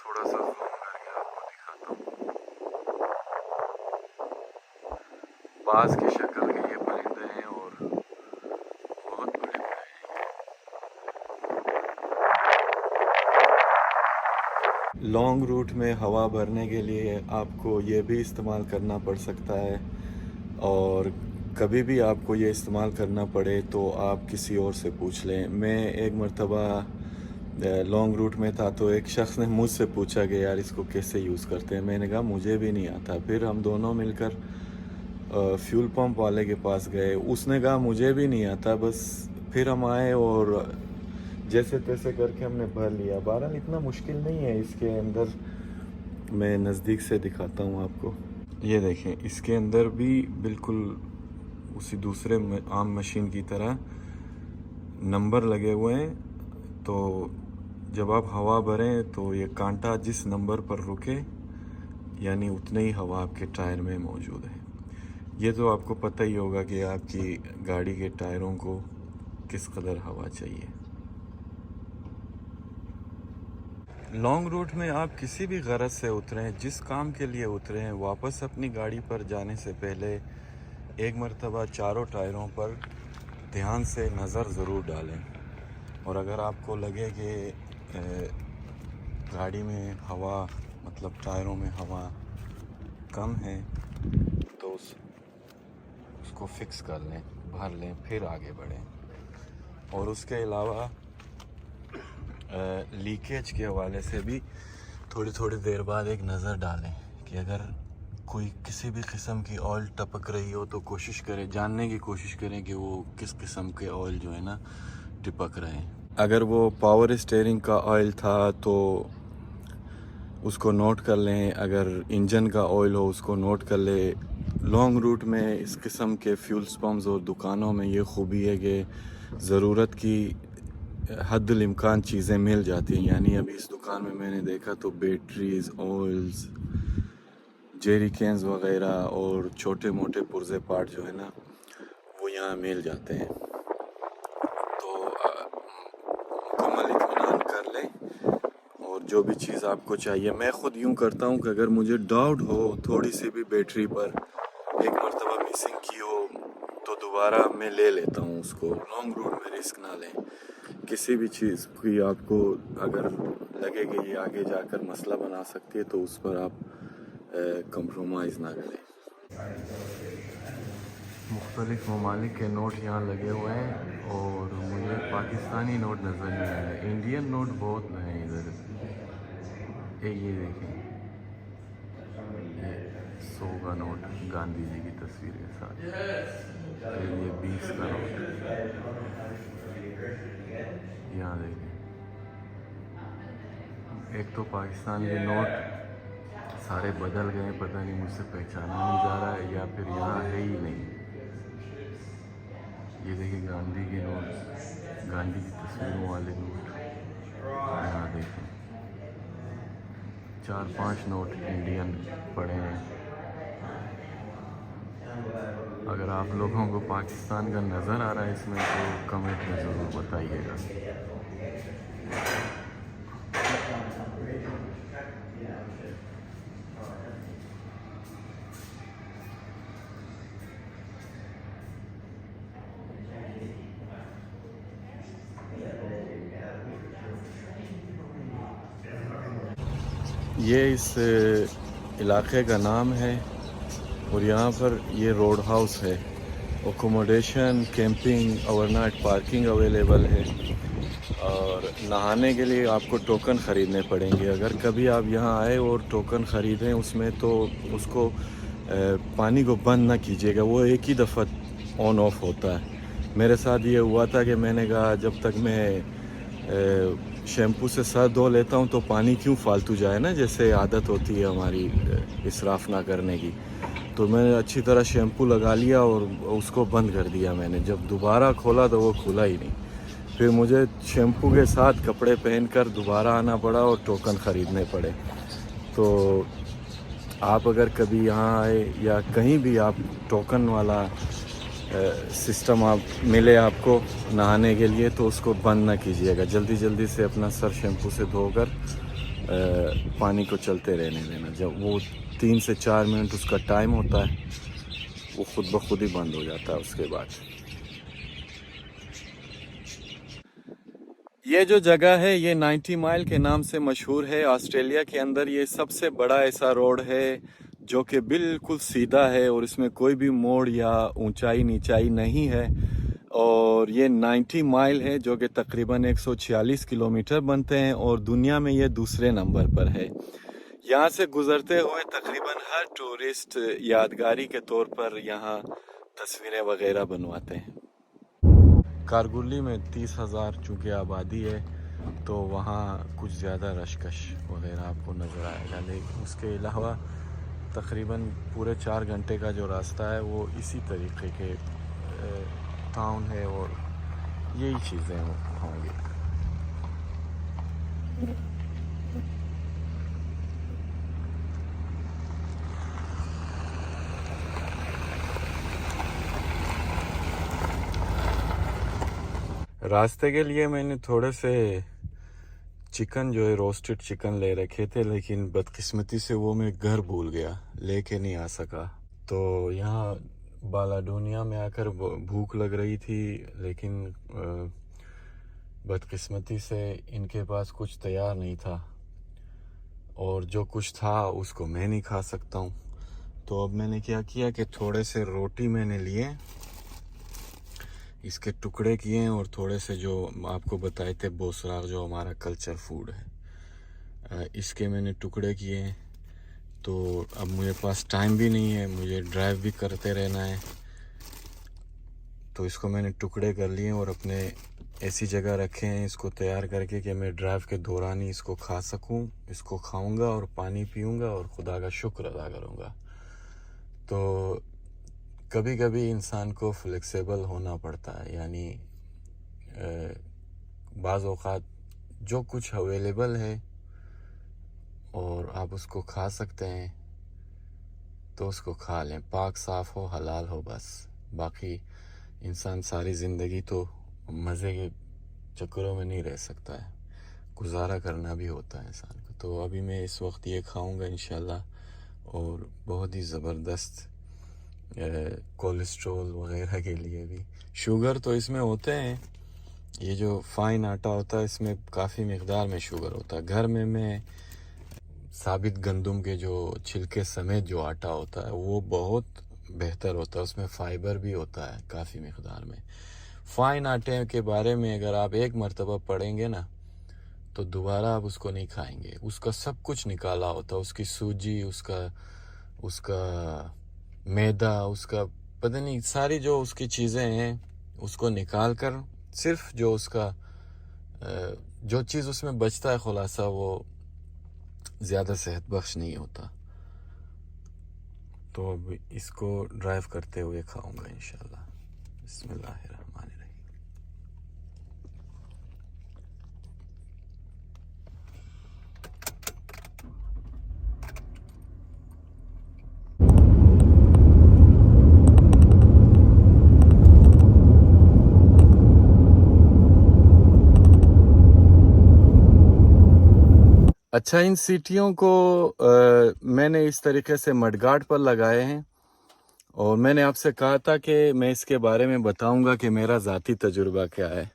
थोड़ा सा जूम करके आपको दिखाता हूँ। बाज की शक्ल के ये परिंदे हैं और बहुत बड़े बड़े हैं। लॉन्ग रूट में हवा भरने के लिए आपको ये भी इस्तेमाल करना पड़ सकता है, और कभी भी आपको ये इस्तेमाल करना पड़े तो आप किसी और से पूछ लें। मैं एक मर्तबा लॉन्ग रूट में था तो एक शख्स ने मुझसे पूछा कि यार इसको कैसे यूज़ करते हैं। मैंने कहा मुझे भी नहीं आता। फिर हम दोनों मिलकर फ्यूल पंप वाले के पास गए, उसने कहा मुझे भी नहीं आता। बस फिर हम आए और जैसे तैसे करके हमने भर लिया। बहरहाल इतना मुश्किल नहीं है इसके अंदर। मैं नज़दीक से दिखाता हूँ आपको। ये देखें, इसके अंदर भी बिल्कुल उसी दूसरे आम मशीन की तरह नंबर लगे हुए हैं। तो जब आप हवा भरें तो ये कांटा जिस नंबर पर रुके यानी उतने ही हवा आपके टायर में मौजूद है। ये तो आपको पता ही होगा कि आपकी गाड़ी के टायरों को किस कदर हवा चाहिए। लॉन्ग रूट में आप किसी भी गरज से उतरें, जिस काम के लिए उतरें, वापस अपनी गाड़ी पर जाने से पहले एक मर्तबा चारों टायरों पर ध्यान से नज़र ज़रूर डालें। और अगर आपको लगे कि गाड़ी में हवा मतलब टायरों में हवा कम है तो उसको फिक्स कर लें, भर लें, फिर आगे बढ़ें। और उसके अलावा लीकेज के हवाले से भी थोड़ी थोड़ी देर बाद एक नज़र डालें कि अगर कोई किसी भी किस्म की ऑयल टपक रही हो तो कोशिश करें, जानने की कोशिश करें कि वो किस किस्म के ऑयल जो है ना टपक रहे हैं। अगर वो पावर स्टीयरिंग का ऑयल था तो उसको नोट कर लें, अगर इंजन का ऑयल हो उसको नोट कर ले। लॉन्ग रूट में इस किस्म के फ्यूल्स पम्प्स और दुकानों में ये खूबी है कि ज़रूरत की हद्दुल इम्कान चीज़ें मिल जाती हैं। यानी अभी इस दुकान में मैंने देखा तो बैटरीज, ऑयल्स, जेरी कैंस वगैरह और छोटे मोटे पुर्जे पार्ट जो है ना वो यहाँ मिल जाते हैं। तो मुकम्मल इत्मीनान कर लें और जो भी चीज़ आपको चाहिए। मैं ख़ुद यूँ करता हूँ कि अगर मुझे डाउट हो थोड़ी सी भी बैटरी पर एक मरतबा मिसिंग की हो तो दोबारा मैं ले लेता हूँ उसको। लॉन्ग रूट में रिस्क ना लें। किसी भी चीज़ की आपको अगर लगे कि ये आगे जाकर मसला बना सकती है तो उस पर आप कंप्रोमाइज़ ना करें। मुख्तलिफ़ ममालिक के नोट यहाँ लगे हुए हैं और मुझे पाकिस्तानी नोट नज़र नहीं आ रहे। इंडियन नोट बहुत हैं इधर। ये देखें, ये 100 का नोट गांधी जी की तस्वीर के साथ। फिर ये 20 का नोट यहाँ देखें। एक तो पाकिस्तान के नोट सारे बदल गए, पता नहीं मुझसे पहचाना नहीं जा रहा है या फिर यहाँ है ही नहीं। ये देखिए गांधी के नोट, गांधी की तस्वीरों वाले नोट यहाँ देखें। 4-5 नोट इंडियन पड़े हैं। अगर आप लोगों को पाकिस्तान का नज़र आ रहा है इसमें तो कमेंट में ज़रूर बताइएगा। ये इस इलाके का नाम है और यहाँ पर ये रोड हाउस है। Accommodation, camping, overnight parking available है और नहाने के लिए आपको टोकन ख़रीदने पड़ेंगे। अगर कभी आप यहाँ आए और टोकन ख़रीदें उसमें तो उसको पानी को बंद ना कीजिएगा, वो एक ही दफ़ा ऑन ऑफ होता है। मेरे साथ ये हुआ था कि मैंने कहा जब तक मैं शैम्पू से सर धो लेता हूँ तो पानी क्यों फालतू जाए ना, जैसे आदत होती है हमारी इसराफ़ ना करने की। तो मैंने अच्छी तरह शैम्पू लगा लिया और उसको बंद कर दिया मैंने। जब दोबारा खोला तो वो खुला ही नहीं। फिर मुझे शैम्पू के साथ कपड़े पहनकर दोबारा आना पड़ा और टोकन ख़रीदने पड़े। तो आप अगर कभी यहाँ आए या कहीं भी आप टोकन वाला सिस्टम आप मिले आपको नहाने के लिए तो उसको बंद ना कीजिएगा। जल्दी जल्दी से अपना सर शैम्पू से धोकर पानी को चलते रहने देना। जब वो 3 से 4 मिनट उसका टाइम होता है, वो खुद ब खुद ही बंद हो जाता है उसके बाद। ये जो जगह है ये 90 माइल के नाम से मशहूर है। ऑस्ट्रेलिया के अंदर ये सबसे बड़ा ऐसा रोड है जो कि बिल्कुल सीधा है और इसमें कोई भी मोड़ या ऊंचाई नीचाई नहीं है। और ये 90 माइल है जो कि तकरीबन 146 किलोमीटर बनते हैं और दुनिया में ये दूसरे नंबर पर है। यहाँ से गुजरते हुए तकरीबन हर टूरिस्ट यादगारी के तौर पर यहाँ तस्वीरें वगैरह बनवाते हैं। कारगुली में 30,000 चूँकि आबादी है तो वहाँ कुछ ज़्यादा रशकश वगैरह आपको नज़र आएगा, लेकिन उसके अलावा तकरीबन पूरे 4 घंटे का जो रास्ता है वो इसी तरीके के टाउन है और यही चीज़ें होंगी। रास्ते के लिए मैंने थोड़े से चिकन जो है रोस्टेड चिकन ले रखे थे, लेकिन बदकिस्मती से वो मैं घर भूल गया, लेके नहीं आ सका। तो यहाँ बालाडोनिया में आकर भूख लग रही थी, लेकिन बदकिस्मती से इनके पास कुछ तैयार नहीं था और जो कुछ था उसको मैं नहीं खा सकता हूँ। तो अब मैंने क्या किया कि थोड़े से रोटी मैंने लिए, इसके टुकड़े किए और थोड़े से जो आपको बताए थे बोसराग जो हमारा कल्चर फूड है, इसके मैंने टुकड़े किए। तो अब मुझे पास टाइम भी नहीं है, मुझे ड्राइव भी करते रहना है, तो इसको मैंने टुकड़े कर लिए और अपने ऐसी जगह रखे हैं इसको तैयार करके कि मैं ड्राइव के दौरान ही इसको खा सकूं। इसको खाऊंगा और पानी पीऊंगा और खुदा का शुक्र अदा करूंगा। तो कभी कभी इंसान को फ्लेक्सिबल होना पड़ता है, यानी बाज़ औक़ात जो कुछ अवेलेबल है और आप उसको खा सकते हैं तो उसको खा लें, पाक साफ़ हो हलाल हो बस। बाकी इंसान सारी ज़िंदगी तो मज़े के चक्करों में नहीं रह सकता है, गुजारा करना भी होता है इंसान को। तो अभी मैं इस वक्त ये खाऊंगा इंशाल्लाह, और बहुत ही ज़बरदस्त कोलेस्ट्रॉल वगैरह के लिए भी। शुगर तो इसमें होते हैं, ये जो फाइन आटा होता है इसमें काफ़ी मिकदार में शुगर होता है। घर में मैं साबित गंदम के जो छिलके समेत जो आटा होता है वो बहुत बेहतर होता है, उसमें फ़ाइबर भी होता है काफ़ी मिकदार में। फाइन आटे के बारे में अगर आप एक मरतबा पढ़ेंगे ना तो दोबारा आप उसको नहीं खाएंगे। उसका सब कुछ निकाला होता है, उसकी सूजी, उसका मैदा, उसका पता नहीं सारी जो उसकी चीज़ें हैं उसको निकाल कर सिर्फ जो उसका जो चीज़ उसमें बचता है खुलासा वो ज़्यादा सेहत बख्श नहीं होता। तो अब इसको ड्राइव करते हुए खाऊंगा इंशाल्लाह। बिस्मिल्लाहिर्रहमानिर्रहीम। अच्छा, इन सीटियों को मैंने इस तरीके से मडगार्ड पर लगाए हैं और मैंने आपसे कहा था कि मैं इसके बारे में बताऊंगा कि मेरा ज़ाती तजुर्बा क्या है।